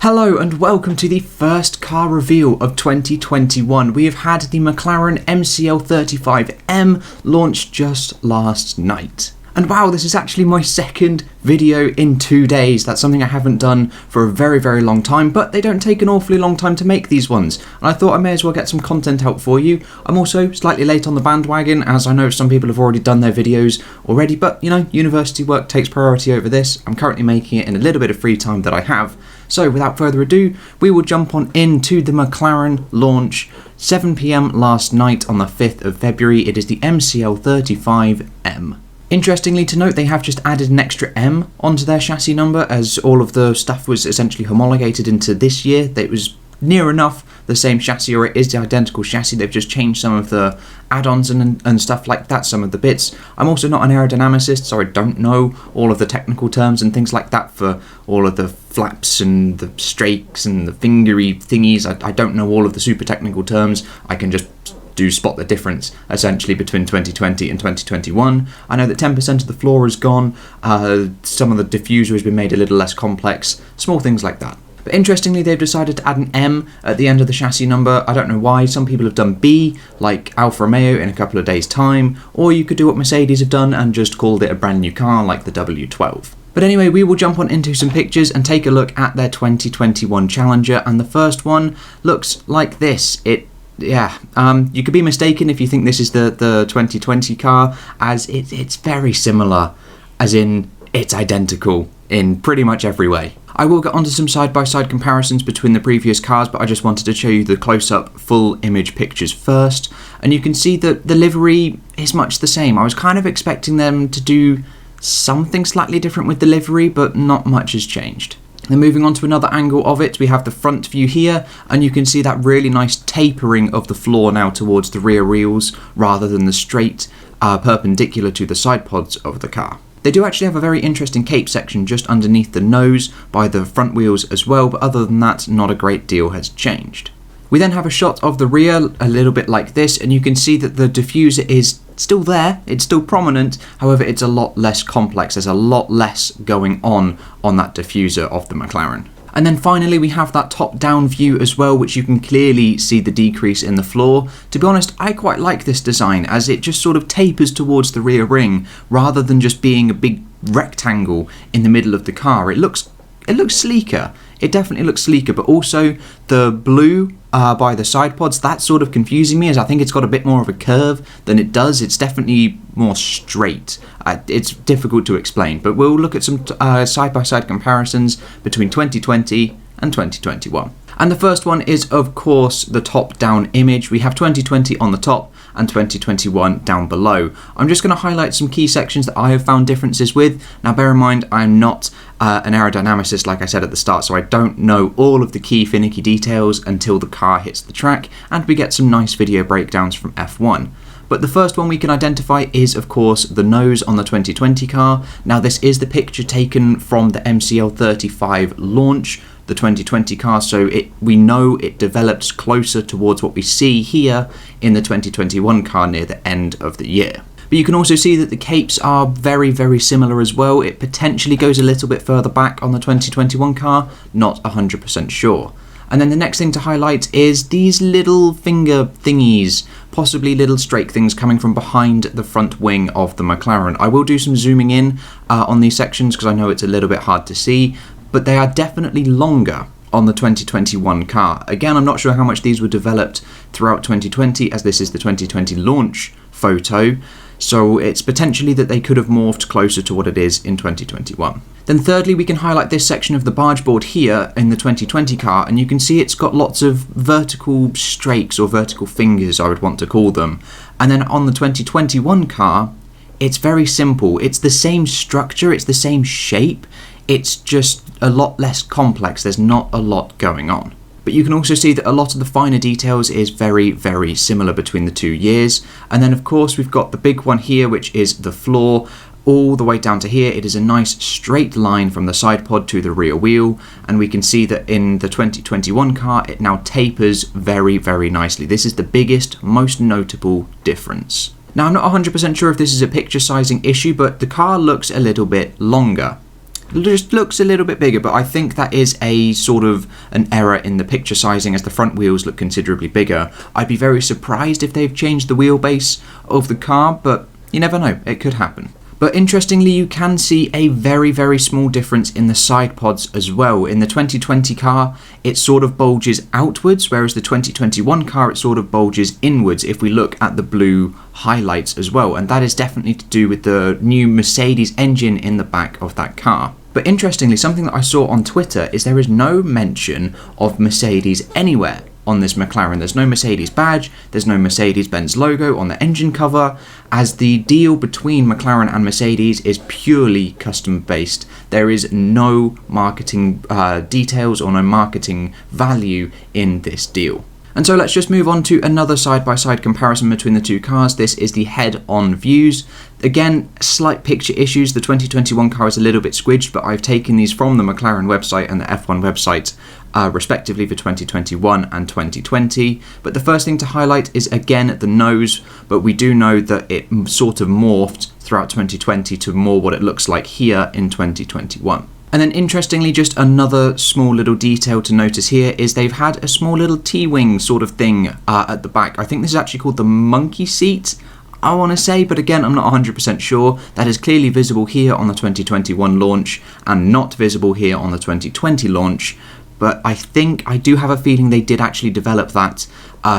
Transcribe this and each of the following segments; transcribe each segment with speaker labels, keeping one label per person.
Speaker 1: Hello and welcome to the first car reveal of 2021. We have had the McLaren MCL35M launched just last night. And wow, this is actually my second video in 2 days. That's something I haven't done for a very long time, but they don't take an awfully long time to make these ones. And I thought I may as well get some content out for you. I'm also slightly late on the bandwagon, as I know some people have already done their videos already, but you know, university work takes priority over this. I'm currently making it in a little bit of free time that I have. So without further ado, we will jump on into the McLaren launch, 7 PM last night on the 5th of February. It is the MCL35M. Interestingly to note, they have just added an extra M onto their chassis number, as all of the stuff was essentially homologated into this year. It was near enough the same chassis, or it is the identical chassis. They've just changed some of the add-ons and stuff like that, some of the bits. I'm also not an aerodynamicist, so I don't know all of the technical terms and things like that for all of the flaps and the strakes and the fingery thingies. I don't know all of the super technical terms. I can just spot the difference essentially between 2020 and 2021. I know that 10% of the floor is gone, some of the diffuser has been made a little less complex, small things like that. But interestingly, they've decided to add an M at the end of the chassis number. I don't know why. Some people have done B, like Alfa Romeo, in a couple of days' time, or you could do what Mercedes have done and just called it a brand new car, like the W12. But anyway, we will jump on into some pictures and take a look at their 2021 Challenger, and the first one looks like this. You could be mistaken if you think this is the 2020 car, as it's very similar, as in it's identical in pretty much every way. I will get onto some side-by-side comparisons between the previous cars, but I just wanted to show you the close-up full image pictures first, and you can see that the livery is much the same. I was kind of expecting them to do something slightly different with the livery, but not much has changed. Then moving on to another angle of it, we have the front view here, and you can see that really nice tapering of the floor now towards the rear wheels, rather than the straight perpendicular to the side pods of the car. They do actually have a very interesting cape section just underneath the nose by the front wheels as well, but other than that, not a great deal has changed. We then have a shot of the rear, a little bit like this, and you can see that the diffuser is still there, it's still prominent, however it's a lot less complex. There's a lot less going on that diffuser of the McLaren. And then finally we have that top-down view as well, which you can clearly see the decrease in the floor. To be honest, I quite like this design, as it just sort of tapers towards the rear ring, rather than just being a big rectangle in the middle of the car. It looks sleeker. It definitely looks sleeker, but also the blue by the side pods, that's sort of confusing me, as I think it's got a bit more of a curve than it does. It's definitely more straight. It's difficult to explain, but we'll look at some side-by-side comparisons between 2020 and 2021. And the first one is, of course, the top-down image. We have 2020 on the top and 2021 down below. I'm just going to highlight some key sections that I have found differences with. Now, bear in mind, I'm not an aerodynamicist, like I said at the start, so I don't know all of the key finicky details until the car hits the track, and we get some nice video breakdowns from F1. But the first one we can identify is, of course, the nose on the 2020 car. Now, this is the picture taken from the MCL35 launch, the 2020 car, so we know it developed closer towards what we see here in the 2021 car near the end of the year. But you can also see that the capes are very similar as well. It potentially goes a little bit further back on the 2021 car, not 100% sure. And then the next thing to highlight is these little finger thingies, possibly little strake things coming from behind the front wing of the McLaren. I will do some zooming in on these sections, because I know it's a little bit hard to see, but they are definitely longer on the 2021 car. Again, I'm not sure how much these were developed throughout 2020, as this is the 2020 launch photo, so it's potentially that they could have morphed closer to what it is in 2021. Then thirdly, we can highlight this section of the barge board here in the 2020 car, and you can see it's got lots of vertical strakes, or vertical fingers I would want to call them. And then on the 2021 car, it's very simple. It's the same structure, it's the same shape, it's just a lot less complex. There's not a lot going on. But you can also see that a lot of the finer details is very similar between the 2 years. And then of course we've got the big one here, which is the floor. All the way down to here, it is a nice straight line from the side pod to the rear wheel, and we can see that in the 2021 car it now tapers very nicely. This is the biggest, most notable difference. Now, I'm not 100% sure if this is a picture sizing issue, but the car looks a little bit longer. just looks a little bit bigger, but I think that is a sort of an error in the picture sizing, as the front wheels look considerably bigger. I'd be very surprised if they've changed the wheelbase of the car, but you never know, it could happen. But interestingly, you can see a very, very small difference in the side pods as well. In the 2020 car, it sort of bulges outwards, whereas the 2021 car, it sort of bulges inwards if we look at the blue highlights as well. And that is definitely to do with the new Mercedes engine in the back of that car. But interestingly, something that I saw on Twitter is there is no mention of Mercedes anywhere on this McLaren. There's no Mercedes badge, there's no Mercedes-Benz logo on the engine cover, as the deal between McLaren and Mercedes is purely custom based. There is no marketing details or no marketing value in this deal. And so let's just move on to another side-by-side comparison between the two cars. This is the head-on views. Again, slight picture issues. The 2021 car is a little bit squidged, but I've taken these from the McLaren website and the F1 website, respectively, for 2021 and 2020. But the first thing to highlight is, again, the nose, but we do know that it sort of morphed throughout 2020 to more what it looks like here in 2021. And then interestingly, just another small little detail to notice here is they've had a small little T-wing sort of thing at the back. I think this is actually called the monkey seat, I want to say, but again, I'm not 100% sure. That is clearly visible here on the 2021 launch and not visible here on the 2020 launch. But I do have a feeling they did actually develop that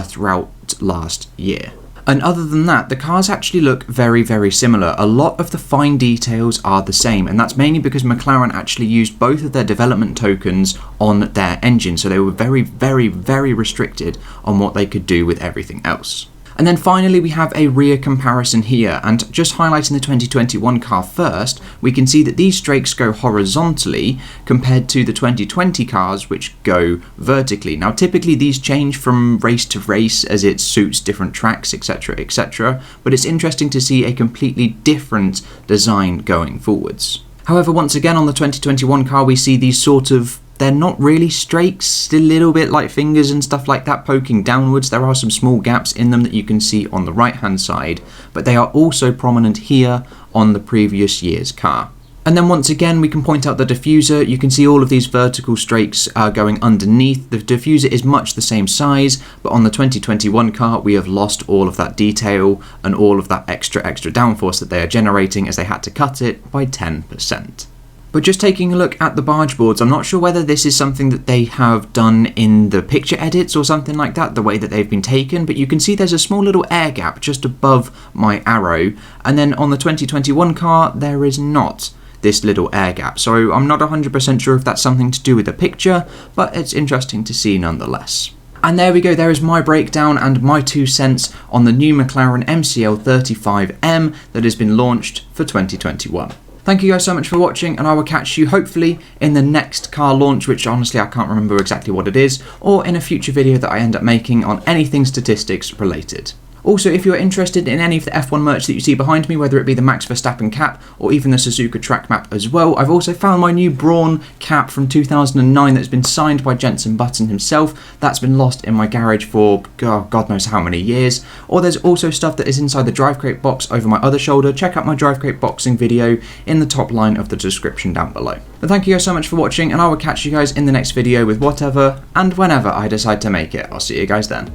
Speaker 1: throughout last year. And other than that, the cars actually look very, very similar. A lot of the fine details are the same, and that's mainly because McLaren actually used both of their development tokens on their engine, so they were very, very, very restricted on what they could do with everything else. And then finally, we have a rear comparison here, and just highlighting the 2021 car first, we can see that these strakes go horizontally compared to the 2020 cars, which go vertically. Now, typically these change from race to race as it suits different tracks, etc., etc., but it's interesting to see a completely different design going forwards. However, once again, on the 2021 car, we see these sort of, they're not really strakes, a little bit like fingers and stuff like that poking downwards. There are some small gaps in them that you can see on the right hand side, but they are also prominent here on the previous year's car. And then once again, we can point out the diffuser. You can see all of these vertical strakes going underneath. The diffuser is much the same size, but on the 2021 car, we have lost all of that detail and all of that extra downforce that they are generating, as they had to cut it by 10%. But just taking a look at the barge boards, I'm not sure whether this is something that they have done in the picture edits or something like that, the way that they've been taken, but you can see there's a small little air gap just above my arrow, and then on the 2021 car, there is not this little air gap. So I'm not 100% sure if that's something to do with the picture, but it's interesting to see nonetheless. And there we go, there is my breakdown and my 2 cents on the new McLaren MCL35M that has been launched for 2021. Thank you guys so much for watching, and I will catch you hopefully in the next car launch, which honestly I can't remember exactly what it is, or in a future video that I end up making on anything statistics related. Also, if you're interested in any of the F1 merch that you see behind me, whether it be the Max Verstappen cap or even the Suzuka track map as well, I've also found my new Brawn cap from 2009 that's been signed by Jenson Button himself. That's been lost in my garage for God knows how many years. Or there's also stuff that is inside the drive crate box over my other shoulder. Check out my drive crate boxing video in the top line of the description down below. But thank you guys so much for watching, and I will catch you guys in the next video with whatever and whenever I decide to make it. I'll see you guys then.